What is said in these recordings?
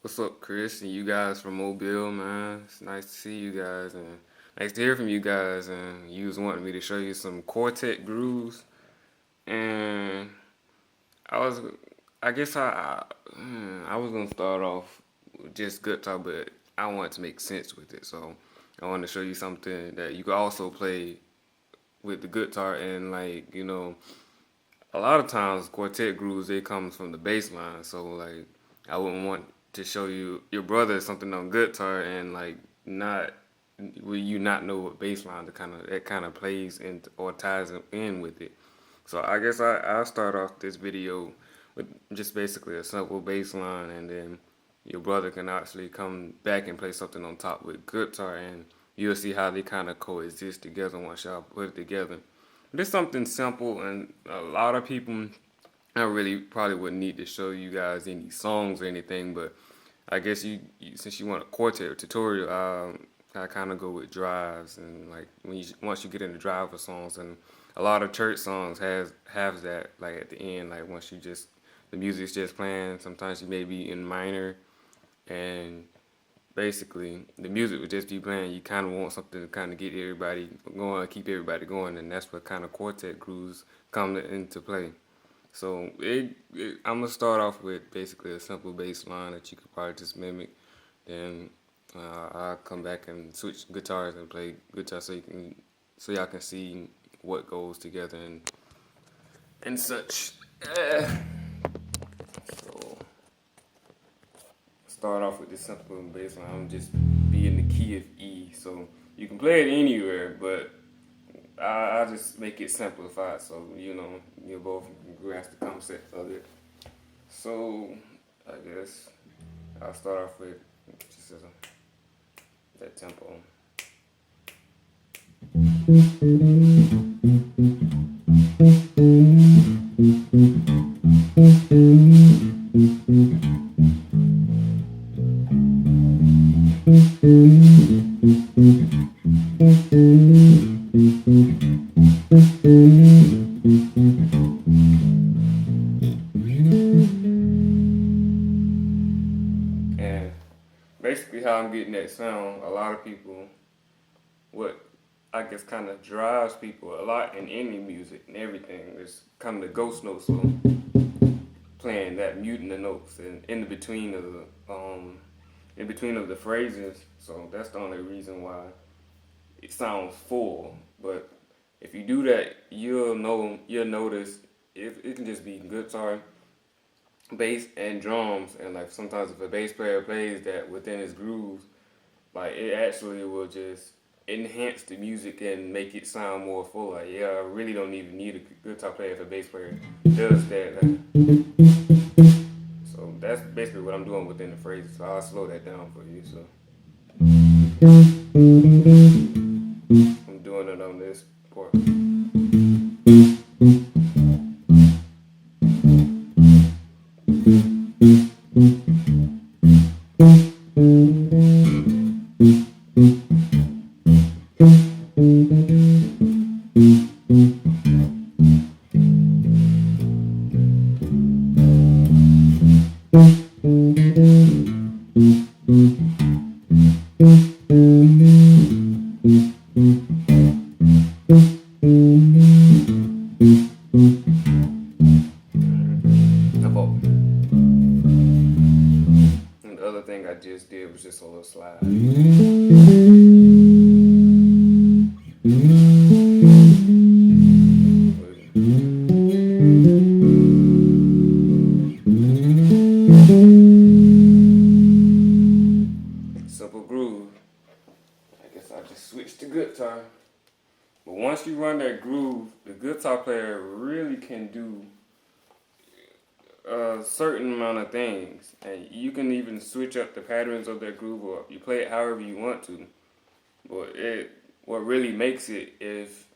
What's up, Chris? And you guys from Mobile, man. It's nice to see you guys and nice to hear from you guys. And you was wanting me to show you some Quartet grooves. And I was, I guess I was gonna start off with just guitar, but I wanted to make sense with it. So I wanted to show you something that you could also play with the guitar. And like, a lot of times quartet grooves they comes from the bass line, so like I wouldn't want to show you your brother something on guitar and like not will you not know what bass line that kind of plays in or ties in with it. So I guess I'll start off this video with just basically a simple bass line, and then your brother can actually come back and play something on top with guitar, and you'll see how they kind of coexist together once y'all put it together. Just something simple, and a lot of people, I really probably wouldn't need to show you guys any songs or anything, but I guess since you want a quartet tutorial, I kind of go with drives, and like once you get into driver songs, and a lot of church songs has that like at the end, like once you just the music's just playing. Sometimes you may be in minor, and basically the music would just be playing. You kind of want something to kind of get everybody going, keep everybody going, and that's what kind of quartet grooves come into play. So I'm gonna start off with basically a simple bass line that you could probably just mimic. Then I'll come back and switch guitars and play guitar so y'all can see what goes together and such. So start off with this simple bass line. I'm just be in the key of E, so you can play it anywhere, but I just make it simplified so you both grasp the concept of it. So I guess I'll start off with just that tempo. And basically, how I'm getting that sound, a lot of people, what I guess kind of drives people a lot in any music and everything is kind of the ghost notes, so playing that, muting the notes and in between of the phrases. So that's the only reason why it sounds full. But if you do that, you'll notice it can just be guitar, bass, and drums. And like sometimes if a bass player plays that within his grooves, like it actually will just enhance the music and make it sound more full. Like yeah, I really don't even need a guitar player if a bass player does that. So that's basically what I'm doing within the phrases. So I'll slow that down for you. So I'm doing it on this part. And the other thing I just did was just a little slide. Simple groove. I guess I just switched to guitar. But once you run that groove, the guitar player really can do a certain amount of things, and you can even switch up the patterns of that groove, or you play it however you want to. But what really makes it is,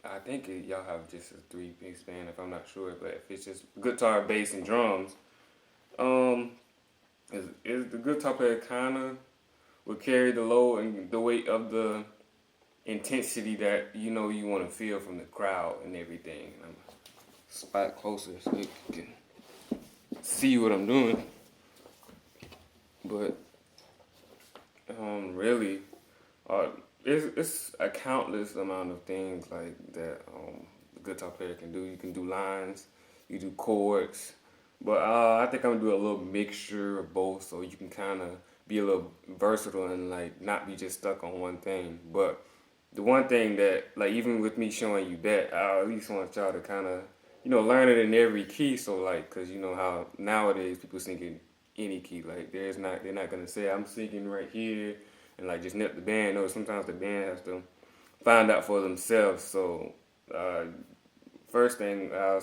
I think y'all have just a 3-piece band if I'm not sure, but if it's just guitar, bass, and drums, is the guitar player kind of will carry the load and the weight of the intensity that you want to feel from the crowd and everything. And I'm spot closer so you can see what I'm doing. But really, uh, it's a countless amount of things like that the guitar player can do. You can do lines, you do chords, but I think I'm gonna do a little mixture of both, so you can kind of be a little versatile and like not be just stuck on one thing. But the one thing that like even with me showing you that, I at least want y'all to kind of learn it in every key. So like, cause you know how nowadays people sing in any key. Like they're not gonna say I'm singing right here and like just let the band know. Sometimes the band has to find out for themselves. So first thing I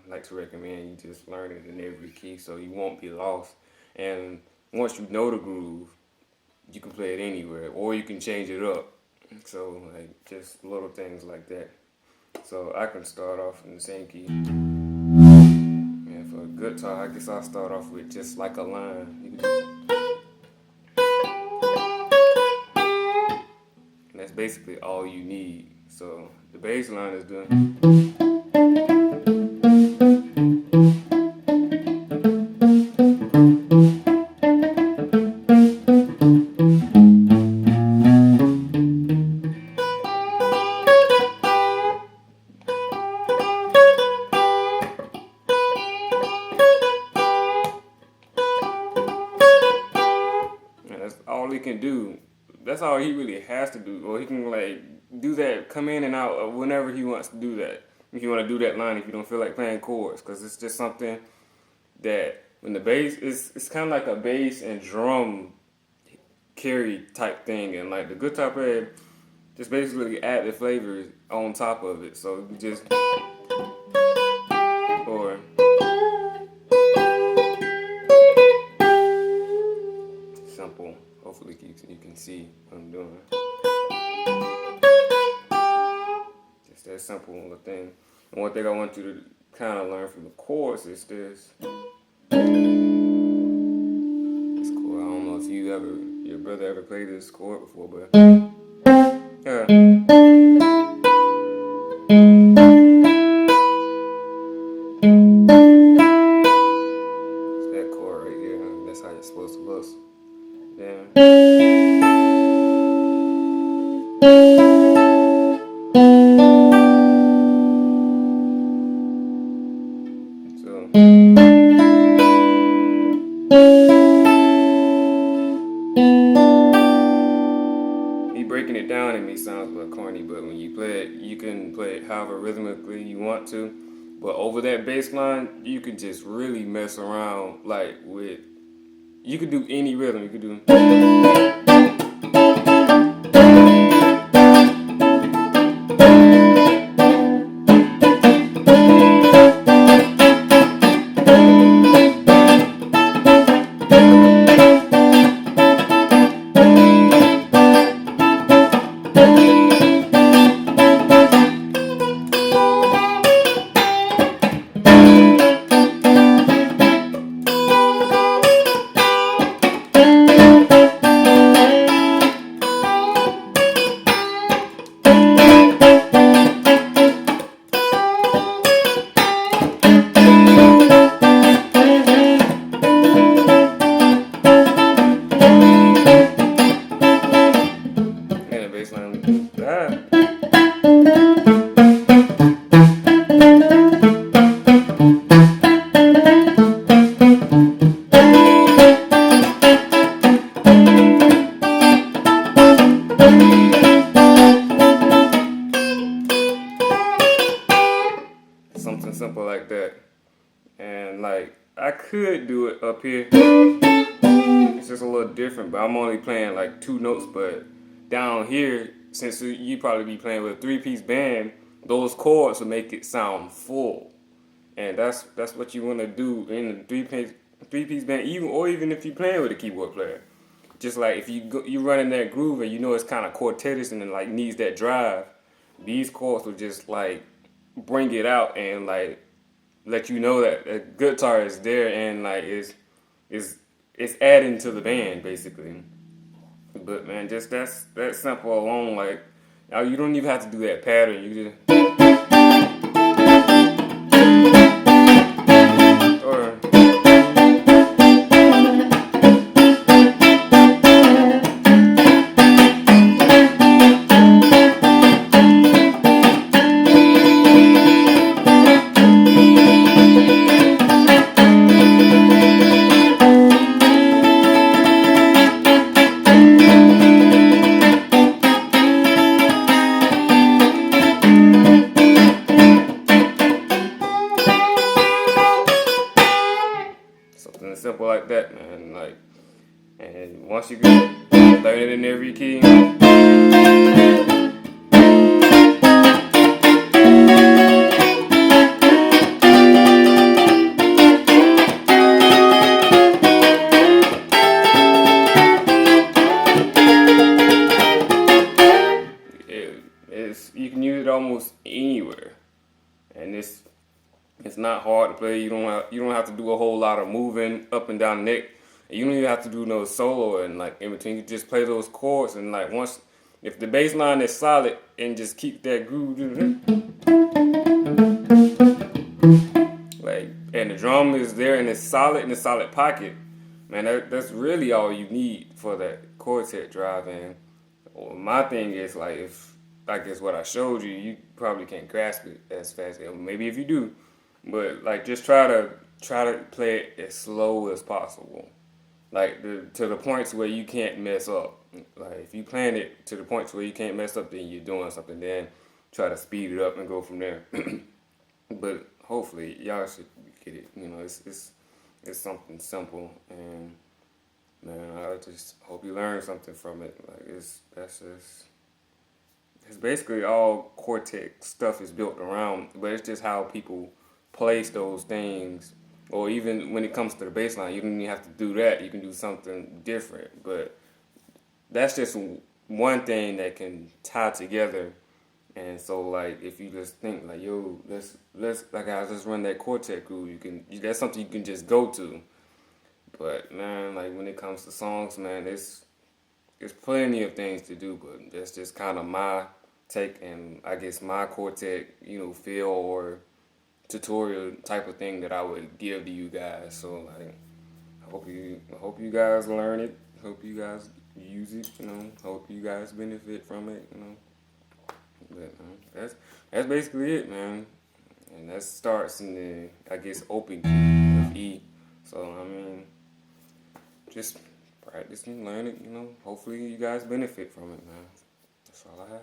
like to recommend you just learn it in every key so you won't be lost. And once you know the groove, you can play it anywhere or you can change it up. So like just little things like that. So I can start off in the same key. And for a guitar, I guess I'll start off with just like a line. You can just, and that's basically all you need. So the bass line is doing. That's all he can do. That's all he really has to do. Or he can like do that, come in and out whenever he wants to do that. If you want to do that line, if you don't feel like playing chords, because it's just something that when the bass it's kind of like a bass and drum carry type thing, and like the guitar player just basically add the flavors on top of it. So you just or simple. Hopefully you can see what I'm doing. Just that simple little thing. And one thing I want you to kind of learn from the chords is this. This chord. I don't know if your brother ever played this chord before, but yeah. It's that chord right here. That's how you're supposed to look. Then. So. Me breaking it down in me sounds a little corny, but when you play it, you can play it however rhythmically you want to. But over that bass line, you can just really mess around like with. You could do any rhythm. You could do. Something simple like that. And like I could do it up here. It's just a little different, but I'm only playing like 2 notes. But down here, since you probably be playing with a 3-piece band, those chords will make it sound full. And that's what you want to do in a three-piece band, even if you're playing with a keyboard player. Just like if you running that groove and you know it's kind of quartetish and it like needs that drive, these chords will just like bring it out and like let you know that the guitar is there and like it's adding to the band basically. But man, just that simple alone, like you don't even have to do that pattern. You just or man. Like, and once you get learn it in every key, it's you can use it almost anywhere, and it's not hard to play. You don't have to do a whole lot of moving up and down the neck. And you don't even have to do no solo and like in between. You just play those chords and like once if the bass line is solid and just keep that groove, like and the drum is there and it's solid in a solid pocket, man. That's really all you need for that quartet drive. And well, my thing is like if I guess what I showed you, you probably can't grasp it as fast. Maybe if you do, but like just try to play it as slow as possible, like to the points where you can't mess up. Like if you plan it to the points where you can't mess up, then you're doing something. Then try to speed it up and go from there. But hopefully y'all should get it. You know, it's something simple, and man, I just hope you learn something from it. Like it's basically all Quartet stuff is built around, but it's just how people place those things. Or even when it comes to the bass line, you don't even have to do that. You can do something different. But that's just one thing that can tie together. And so like if you just think like yo, let's like I just run that quartet groove, that's something you can just go to. But man, like when it comes to songs, man, there's plenty of things to do, but that's just kind of my take and I guess my quartet, feel or tutorial type of thing that I would give to you guys. So like, I hope you guys learn it. Hope you guys use it. Hope you guys benefit from it. But that's basically it, man. And that starts in the I guess open key of E. So I mean, just practice and learn it. Hopefully you guys benefit from it, man. That's all I have.